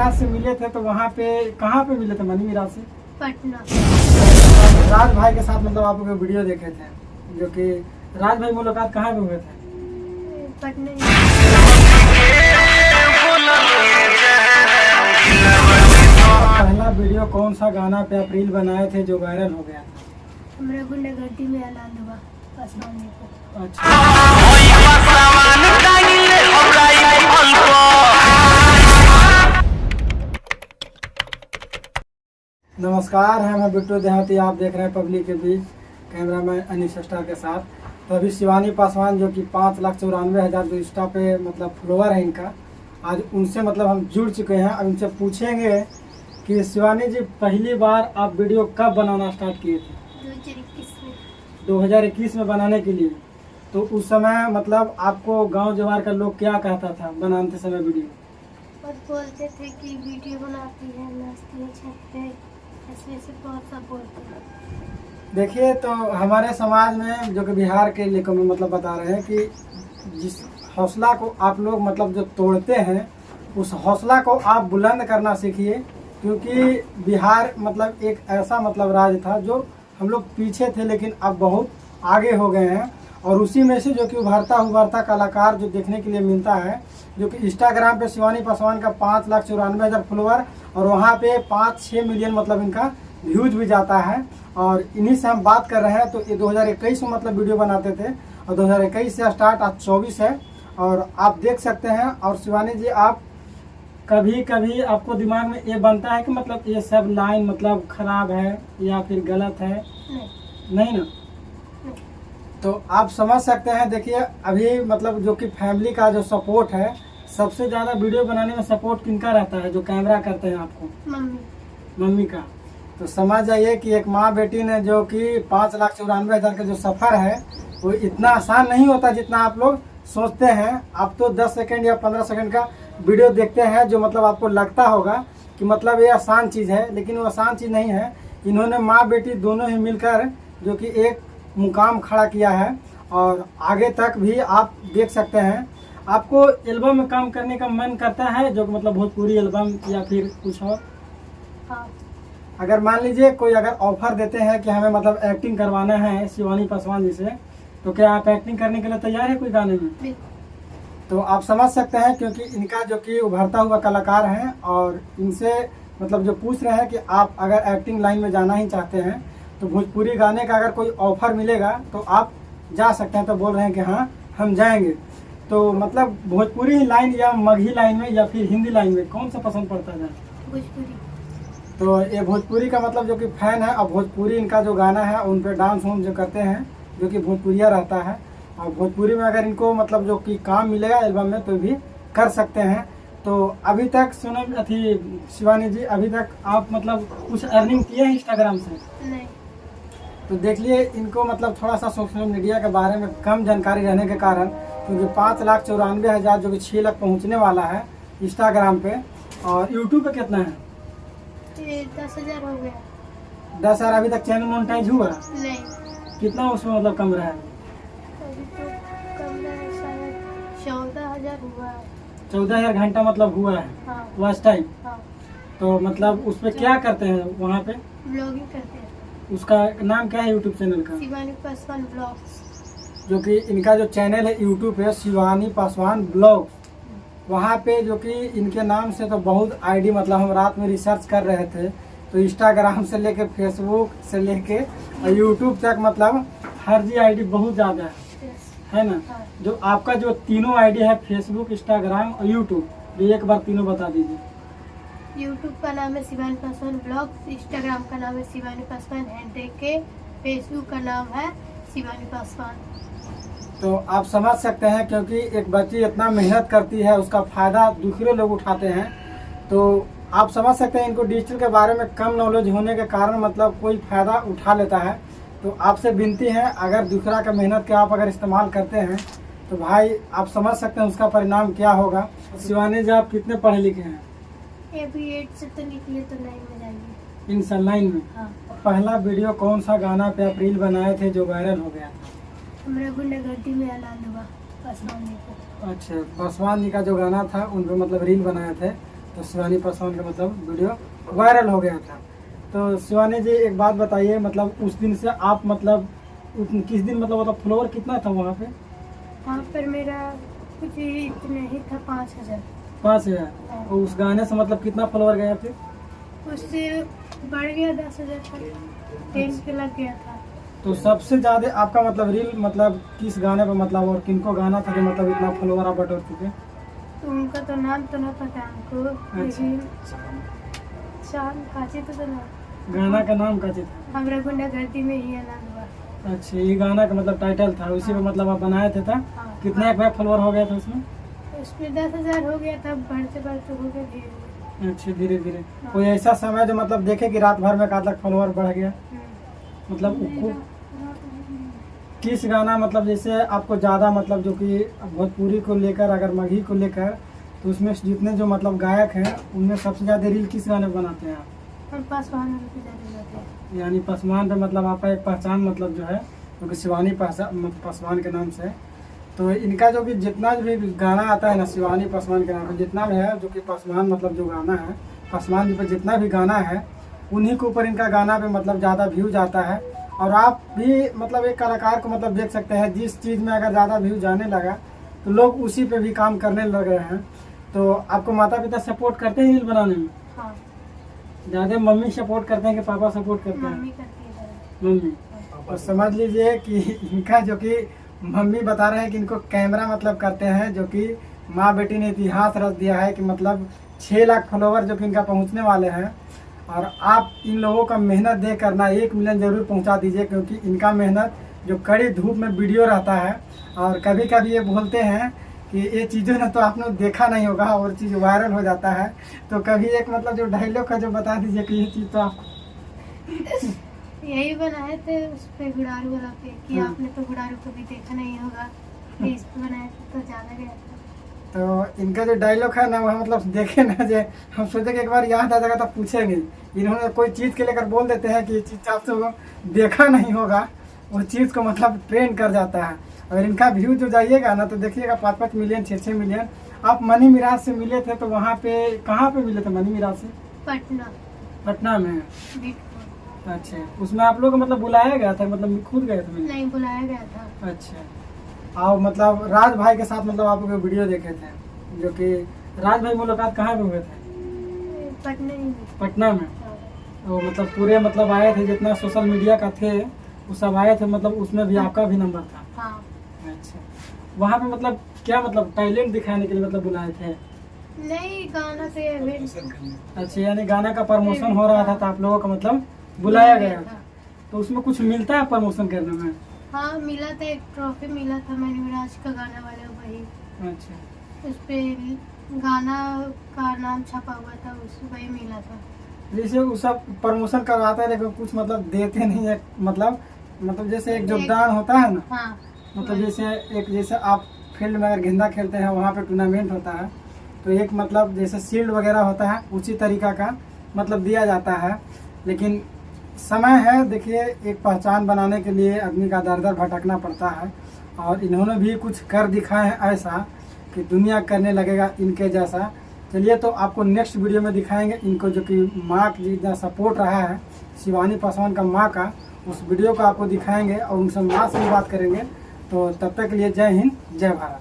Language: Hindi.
मिराज से मिले थे तो वहाँ पे कहाँ पे मिले थे मनी मिराज से? पटना। राज भाई के साथ मतलब आप लोग वीडियो देखे थे, जो कि राज भाई मुलाकात कहाँ पे हुए थे? पटना। पहला वीडियो कौन सा गाना पे आप रील बनाए थे जो वायरल हो गया था? हमारे गुंडागर्दी में ऐलान हुआ पासवान जी को। अच्छा, नमस्कार, मैं बिट्टू देहाती। आप देख रहे हैं पब्लिक के बीच, कैमरामैन अनिश स्टार के साथ। तो अभी शिवानी पासवान जो कि 5,94,000 जो इंस्टा पे मतलब फॉलोअर है इनका, आज उनसे मतलब हम जुड़ चुके हैं। अब इनसे पूछेंगे कि शिवानी जी पहली बार आप वीडियो कब बनाना स्टार्ट किए थे? 2021 में। 2021 में बनाने के लिए। तो उस समय मतलब आपको गांव जवार का लोग क्या कहता था बनाते समय वीडियो? और बोलते थे कि वीडियो बनाती है, नाचती है छत पे, ऐसे बहुत सब बोलते हैं। देखिए, तो हमारे समाज में जो कि बिहार के लिए को मतलब बता रहे हैं कि जिस हौसला को आप लोग मतलब जो तोड़ते हैं, उस हौसला को आप बुलंद करना सीखिए। क्योंकि बिहार मतलब एक ऐसा मतलब राज्य था जो हम लोग पीछे थे, लेकिन अब बहुत आगे हो गए हैं। और उसी में से जो कि उभरता कलाकार जो देखने के लिए मिलता है, जो कि इंस्टाग्राम पे शिवानी पासवान का 5,94,000 फॉलोअर और वहाँ पे 5-6 मिलियन मतलब इनका व्यूज भी जाता है। और इन्हीं से हम बात कर रहे हैं। तो ये 2021 में मतलब वीडियो बनाते थे और 2021 से स्टार्ट आज 24 है और आप देख सकते हैं। और शिवानी जी, आप कभी कभी आपको दिमाग में ये बनता है कि मतलब ये सब लाइन मतलब खराब है या फिर गलत है? नहीं ना? तो आप समझ सकते हैं। देखिए, अभी मतलब जो कि फैमिली का जो सपोर्ट है, सबसे ज़्यादा वीडियो बनाने में सपोर्ट किनका रहता है? जो कैमरा करते हैं आपको? मम्मी का। तो समझ जाइए कि एक माँ बेटी ने जो कि 5,94,000 का जो सफ़र है वो इतना आसान नहीं होता जितना आप लोग सोचते हैं। आप तो 10 सेकंड या 15 सेकंड का वीडियो देखते हैं, जो मतलब आपको लगता होगा कि मतलब ये आसान चीज़ है, लेकिन वो आसान चीज़ नहीं है। इन्होंने माँ बेटी दोनों ही मिलकर जो कि एक मुकाम खड़ा किया है और आगे तक भी आप देख सकते हैं। आपको एल्बम में काम करने का मन करता है, जो कि मतलब भोजपुरी एल्बम या फिर कुछ और? हाँ। अगर मान लीजिए कोई अगर ऑफर देते हैं कि हमें मतलब एक्टिंग करवाना है शिवानी पासवान जी से, तो क्या आप एक्टिंग करने के लिए तैयार है कोई गाने में? तो आप समझ सकते हैं, क्योंकि इनका जो कि उभरता हुआ कलाकार हैं और इनसे मतलब जो पूछ रहे हैं कि आप अगर एक्टिंग लाइन में जाना ही चाहते हैं तो भोजपुरी गाने का अगर कोई ऑफर मिलेगा तो आप जा सकते हैं। तो बोल रहे हैं कि हाँ हम जाएंगे। तो मतलब भोजपुरी लाइन या मगही लाइन में या फिर हिंदी लाइन में कौन सा पसंद पड़ता है? भोजपुरी। तो ये भोजपुरी का मतलब जो कि फैन है और भोजपुरी इनका जो गाना है उन पर डांस वांस जो करते हैं, जो कि भोजपुरिया रहता है। और भोजपुरी में अगर इनको मतलब जो कि काम मिलेगा एल्बम में तो भी कर सकते हैं। तो अभी तक सोनम अथी शिवानी जी, अभी तक आप मतलब कुछ अर्निंग किए हैं इंस्टाग्राम से? नहीं। तो देख लिए इनको मतलब थोड़ा सा सोशल मीडिया के बारे में कम जानकारी रहने के कारण, क्योंकि 5,94,000 जो कि 6 लाख पहुँचने वाला है इंस्टाग्राम पे। और यूट्यूब पे कितना है? 10,000 हो गया। 10,000। अभी तक चैनल मोनेटाइज हुआ? नहीं। कितना उसमें मतलब कम रहा है? अभी तो कम है, शायद 14,000 हुआ है। 14,000 घंटा मतलब हुआ है हाँ। Watch time. हाँ। तो मतलब उस पर क्या करते हैं वहाँ पे? ब्लॉगिंग करते हैं। उसका नाम क्या है यूट्यूब चैनल का? शिवानी पासवान ब्लॉग्स। जो कि इनका जो चैनल है यूट्यूब पे शिवानी पासवान ब्लॉग, वहाँ पे जो कि इनके नाम से तो बहुत आईडी मतलब हम रात में रिसर्च कर रहे थे, तो इंस्टाग्राम से लेके फेसबुक से लेके और यूट्यूब तक मतलब हर जी आईडी बहुत ज़्यादा है ना? हाँ। जो आपका जो तीनों आईडी है, फेसबुक, इंस्टाग्राम और यूट्यूब, ये एक बार तीनों बता दीजिए। यूट्यूब का नाम है शिवानी पासवान ब्लॉग्स, इंस्टाग्राम का नाम है शिवानी पासवान @, फेसबुक का नाम है शिवानी पासवान। तो आप समझ सकते हैं, क्योंकि एक बच्ची इतना मेहनत करती है उसका फ़ायदा दूसरे लोग उठाते हैं। तो आप समझ सकते हैं इनको डिजिटल के बारे में कम नॉलेज होने के कारण मतलब कोई फ़ायदा उठा लेता है। तो आपसे विनती है, अगर दूसरा का मेहनत के आप अगर इस्तेमाल करते हैं तो भाई आप समझ सकते हैं उसका परिणाम क्या होगा। शिवानी जी, आप कितने पढ़े लिखे हैं? अभी 8 से तो निकले तो 9 में जाएंगे। इन लाइन में? हाँ। पहला वीडियो कौन सा गाना पे आप रील बनाए थे जो वायरल हो गया था? हमारे गुंडागर्दी में ऐलान हुआ पासवान जी को। अच्छा, पासवान जी का जो गाना था उन पे मतलब रील बनाए थे तो शिवानी पासवान का मतलब वीडियो वायरल हो गया था। तो शिवानी जी एक बात बताइए, मतलब उस दिन से आप मतलब किस दिन मतलब फॉलोवर कितना था वहाँ पे? वहाँ पर मेरा कुछ इतना ही था, 5000। 5000। और उस गाने से मतलब कितना फॉलोवर गया फिर? उससे बढ़ गया 10,000 तक, 10 के लग गया था। तो सबसे ज्यादा आपका मतलब रील मतलब किस गाने पे मतलब और किनको गाना था कि मतलब इतना फॉलोवर आप बटोर चुके? तो उनका तो नाम तो ना पता हमको, लेकिन शाम काचे तो ना गाना का नाम का था? हमरा गुंडागर्दी में ही आनंद हुआ। अच्छा, ये गाना का मतलब टाइटल था, उसी पे मतलब आप बनाए थे था? हाँ। कितना एक फॉलोवर हो गया था उसमें? उसमें 10,000 हो गया था, बढ़ते बढ़ते हो गया धीरे। अच्छा, धीरे धीरे। कोई ऐसा समय जो मतलब देखे कि रात भर में एक आध लाख फॉलोवर बढ़ गया? मतलब किस गाना मतलब जैसे आपको ज़्यादा मतलब जो कि भोजपुरी को लेकर अगर मगही को लेकर, तो उसमें जितने जो मतलब गायक हैं उनमें सबसे ज़्यादा रील किस गाने पे बनाते हैं आप? और पासवान पे ज़्यादा जाते हैं। यानी पासवान पे मतलब आपका एक पहचान मतलब जो है क्योंकि शिवानी पासवान के नाम से। तो इनका जो भी जितना भी गाना आता है ना शिवानी पासवान के नाम पे, जितना भी है जो कि पासवान मतलब जो गाना है पासवान जी पे जितना भी गाना है उन्हीं के ऊपर इनका गाना पे मतलब ज़्यादा व्यूज आता है। और आप भी मतलब एक कलाकार को मतलब देख सकते हैं, जिस चीज़ में अगर ज़्यादा व्यूज आने लगा तो लोग उसी पे भी काम करने लग रहे हैं। तो आपको माता पिता सपोर्ट करते हैं रील बनाने में? हाँ। ज़्यादा मम्मी सपोर्ट करते हैं कि पापा सपोर्ट करते हैं? मम्मी करती है ज़्यादा। मम्मी। और समझ लीजिए कि इनका जो कि मम्मी बता रहे हैं कि इनको कैमरा मतलब करते हैं, जो कि माँ बेटी ने इतिहास रच दिया है कि मतलब 6 लाख फॉलोवर जो कि इनका पहुंचने वाले हैं। और आप इन लोगों का मेहनत देख करना 1 मिलियन जरूर पहुंचा दीजिए, क्योंकि इनका मेहनत जो कड़ी धूप में वीडियो रहता है। और कभी कभी ये बोलते हैं कि ये चीज़ों ने तो आपने देखा नहीं होगा और चीज़ वायरल हो जाता है। तो कभी एक मतलब जो डायलॉग है जो बता दीजिए कि ये चीज़ तो आपको यही बनाए थे उस पे गुड़ारू वाला पे कि हाँ। आपने तो गुड़ारू कभी देखा नहीं होगा, तो इस पे बनाए थे तो ज़्यादा गया था। तो इनका जो डायलॉग है ना वह मतलब देखे ना जे हम सोचे कि एक बार याद आ जाएगा तो पूछेंगे। इन्होंने कोई चीज़ के लेकर बोल देते हैं कि ये चीज़ आपसे देखा नहीं होगा, वो चीज़ को मतलब ट्रेंड कर जाता है। अगर इनका व्यू जो जाइएगा ना तो देखिएगा 5-5 मिलियन 6-6 मिलियन। आप मनी मिराज से मिले थे तो वहाँ पे कहाँ पे मिले थे मनी मिराज से? पटना पटना में। बीटपुर। अच्छा, उसमें आप लोग को मतलब बुलाया गया था, मतलब खुद गए थे मिलने? नहीं, बुलाया गया था। अच्छा, और मतलब राज भाई के साथ मतलब आप लोग वीडियो देखे थे, जो कि राज भाई मुलाकात कहाँ पे हुए थे? पटना ही में। पटना में। हाँ। तो मतलब पूरे मतलब आए थे जितना सोशल मीडिया का थे वो सब आए थे, मतलब उसमें भी आपका भी नंबर था? हाँ। अच्छा, वहाँ पे मतलब क्या मतलब टैलेंट दिखाने के लिए मतलब बुलाए थे? नहीं, गाना पे इवेंट। अच्छा, यानी गाना का प्रमोशन हो रहा था तो आप लोगों का मतलब बुलाया गया था। तो उसमें कुछ मिलता है प्रमोशन करने में? हाँ, मिला था, एक ट्रॉफी मिला था मनी मिराज का गाना वाले वही। अच्छा, उस पे गाना का नाम छपा हुआ था, उस वही मिला था। जैसे वो सब प्रमोशन करवाता है लेकिन कुछ मतलब देते नहीं है, मतलब जैसे एक योगदान होता है ना, हाँ। मतलब जैसे आप फील्ड में अगर गेंदा खेलते हैं वहाँ पे टूर्नामेंट होता है तो एक मतलब जैसे शील्ड वगैरह होता है उसी तरीका का मतलब दिया जाता है। लेकिन समय है, देखिए एक पहचान बनाने के लिए आदमी का दर दर भटकना पड़ता है। और इन्होंने भी कुछ कर दिखाए हैं ऐसा कि दुनिया करने लगेगा इनके जैसा। चलिए, तो आपको नेक्स्ट वीडियो में दिखाएंगे इनको, जो कि माँ की जितना सपोर्ट रहा है शिवानी पासवान का माँ का, उस वीडियो को आपको दिखाएंगे और उनसे माँ से भी बात करेंगे। तो तब तक के लिए जय हिंद, जय भारत।